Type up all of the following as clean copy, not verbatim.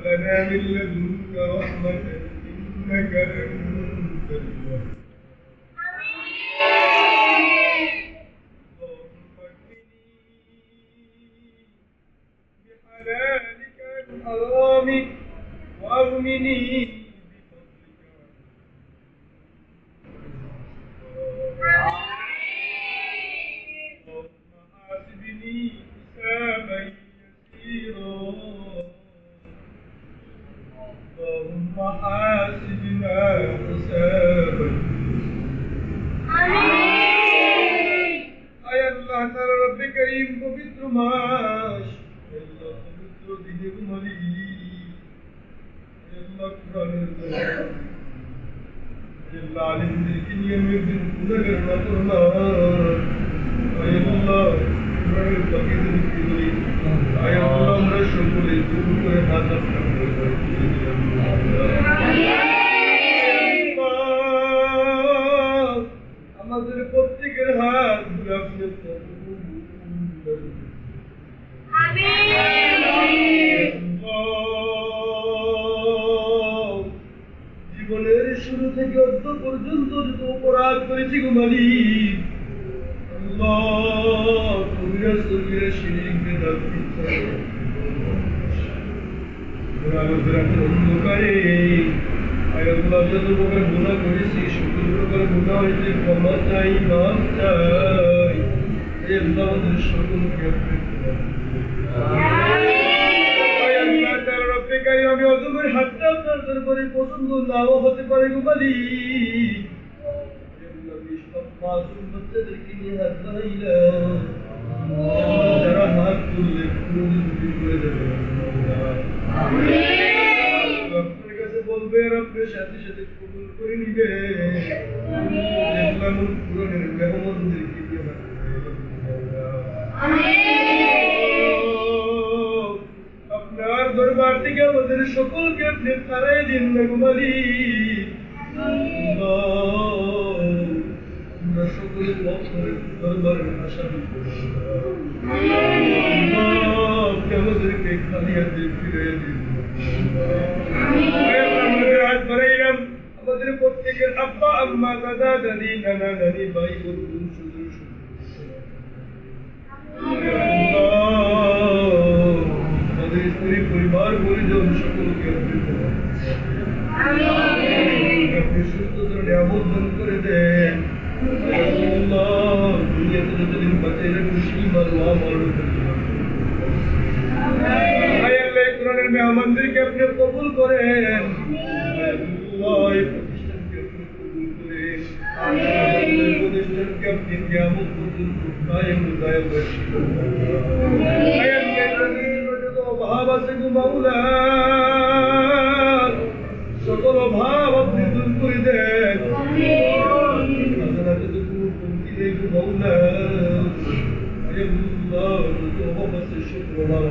لنا من لدنك رحمة إنك أنت الوهاب اللهم اكفني بحلالك عن حرامك وأغنني حسابا يسيرا اللهم حاسبنا حسابا আয় আল্লাহ তাআলা রব্বে করিম পবিত্র মাস আল্লাহ পবিত্র দিনের মালিক আল্লাহ কুরআনের আল্লাহ আলিমদেরকে নিয়ে মেয়েদের গুনাহগার না করনা আয় আল্লাহ কুরআনের বাকিদেরকে বলি আয় আল্লাহ আমরা সকলে দূর করে হাত আপনার আমাদের প্রত্যেকের হাত ধরে আপনি জীবনের শুরু থেকে অন্ত পর্যন্ত যত অপরাধ করেছি গো মালিক আল্লাহ কবিরা সগীরা শিরক বেদাত অন্ধকারে আয় আল্লাহ যত প্রকার গুনাহ করেছি সকল প্রকার গুনাহ হইতে ক্ষমা চাই মাফ চাই হে আল্লাহ আমাদের সকলকে আমি অজমের হাতটা আপনার দরবারে পছন্দ নাও হতে পারে গো মালিক মাসুম বাচ্চাদেরকে নিয়ে হাত বাড়াইলাম যারা হাত তুললে কোনদিন করে দেবে আপনার কাছে বলবে আর আপনার সাথে সাথে কবুল করে নিবে পুরানের মেহমানদেরকে নিয়ে আপনার দরবার থেকে আমাদের সকলকে আপনি তারাই দিন না গো মালিক আমরা সকলে দরবারের আশামি আমাদেরকে খালি হাতে ফিরে দিন আমাদের প্রত্যেকের আব্বা আম্মা দাদা দাদি নানা নানি ভাই বন্ধু সুদূর আমাদের স্ত্রী পরিবার পরিজন সকলকে আপনি সুস্থতার নিয়ামত দান করে দেন দুনিয়াতে যতদিন বাঁচিয়ে রাখুন ইমান ও আমল কোরআনের মেহমানদেরকে আপনি কবুল করেন প্রতিষ্ঠানকে আপনি কবুল করেন প্রতিষ্ঠানকে আপনি কিয়ামত পর্যন্ত কায়েম দায়েম রাখেন অভাব আছে গো মাওলা সকল অভাব আপনি দূর করে দেন খাজানাতে তো কোনো কমতি নেই গো মাওলা আল্লাহ যত অভাব আছে সকল অভাব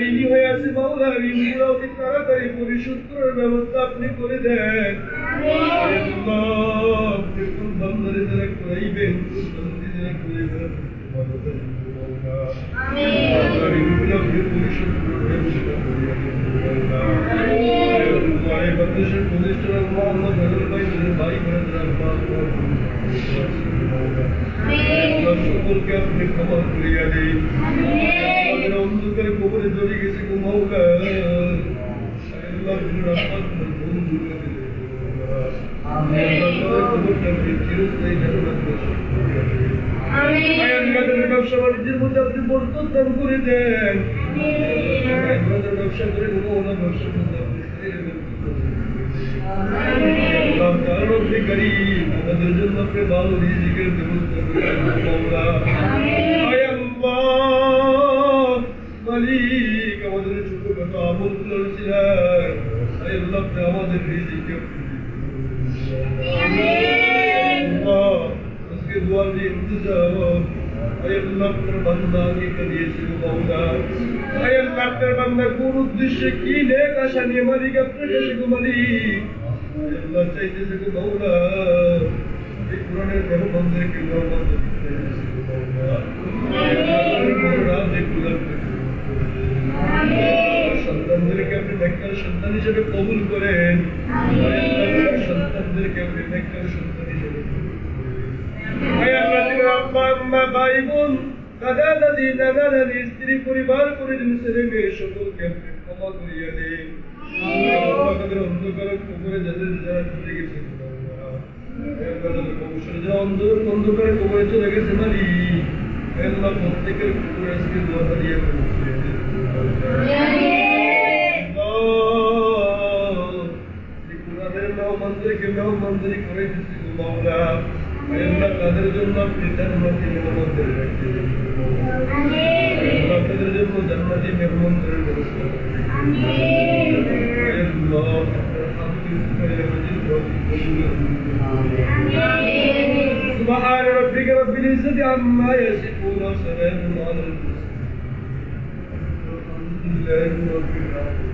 ঋণী হয়ে আছে মাওলা ঋণগুলোকে তাড়াতাড়ি পরিশোধ করার ব্যবস্থা আপনি করে দেন কোন বান্দারে যারা করাইবেন কোন বান্দি যারা করাইবেন ঋণগুলো আপনি পরিশোধ করার ব্যবস্থা করে বাংলাদেশের প্রতিষ্ঠান মোহাম্মদ ফজল ভাই ভাই সকলকে আপনি ক্ষমা করিয়া দিন অন্ধকারে কবরে জড়িয়ে গেছে গো মাওলা ব্যবসা বাণিজ্যের মধ্যে আপনি বরকত দান করে দেন ব্যবসা করে ব্যবসার মধ্যে আমাদের জন্য আপনি ভালো রিজিকের ব্যবস্থা করেন মালিক আমাদের ছোটখাটো আমল করেছিলেন আপনি আমাদের রিজিকে আজকে দোয়ার যে ইন্তজাম আপনার বান্দাকে দিয়েছিল মাওলা আপনার বান্দা কোন উদ্দেশ্যে কি নেক আশা নিয়ে মালিক আপনার কাছে গো মালিক আল্লাহ চাইতেছে গো মাওলা এই কোরআনের মেহমানদেরকে রহমত দিতে চাইতেছে গো মাওলা সন্তান হিসেবে কবুল করেন। সন্তানদেরকে আপনি নেককার সন্তান হিসেবে আব্বা আম্মা ভাই বোন দাদা দাদি নানা নানি স্ত্রী পরিবার পরিজন ছেলে মেয়ে সকলকে আপনি ক্ষমা করিয়া দেন। তাদের অন্ধকার কবরে যাদের যারা চলে গেছে অন্ধকারে কবরে চলে গেছে মালিক আল্লাহ প্রত্যেকের কবরে আজকে দোয়া দিয়ে মেহমানদেরকে মেহমানদারি করে দিচ্ছি মাওলা আল্লাহ তাদের জন্য আপনি জান্নাতি মেহমানদারি রাখতে আপনাদের জন্য জান্নাতি মেহমানদারির ব্যবস্থা سبحان ربك رب العزة عما يصفون وسلام على المرسلين والحمد لله رب العالمين